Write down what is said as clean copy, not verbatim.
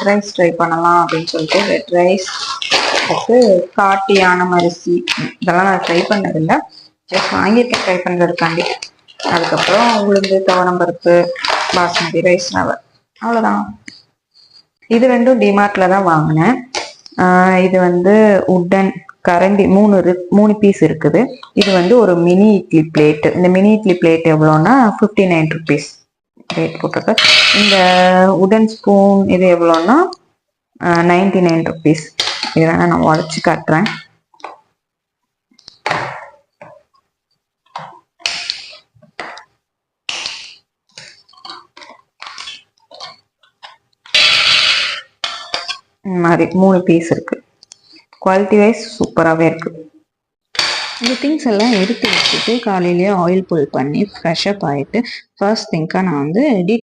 Red rice try பண்ணலாம் அப்படின்னு சொல்லிட்டு ரெட் ரைஸ் காட்டு யானம் அரிசி இதெல்லாம் நான் ட்ரை பண்ணதில்லை, ஜஸ்ட் வாங்கிட்டு ட்ரை பண்ணுறதுக்காண்டி. அதுக்கப்புறம் உளுந்து, துவரம்பருப்பு, பாஸ்மதி ரைஸ், ரவை, அவ்வளோதான். இது ரெண்டும் டிமார்ட்ல தான் வாங்கினேன். இது வந்து உட்டன் கரண்டி 3 பீஸ் இருக்குது. இது வந்து ஒரு மினி இட்லி பிளேட்டு. இந்த மினி இட்லி பிளேட் எவ்வளோன்னா 59 rupees ரேட் போட்டிருக்கு. இந்த உடன் ஸ்பூன் இது எவ்வளோன்னா 99 rupees. இதெல்லாம் நான் உடச்சி காட்டுறேன். இந்த மாதிரி 3 பீஸ் இருக்கு. குவாலிட்டி வைஸ் சூப்பராகவே இருக்கு. இந்த திங்ஸ் எல்லாம் எடுத்து வச்சுட்டு காலையிலேயே ஆயில் புல் பண்ணி ஃப்ரெஷ்அப் ஆகிட்டு ஃபர்ஸ்ட் திங்காக நான் வந்து ரெடி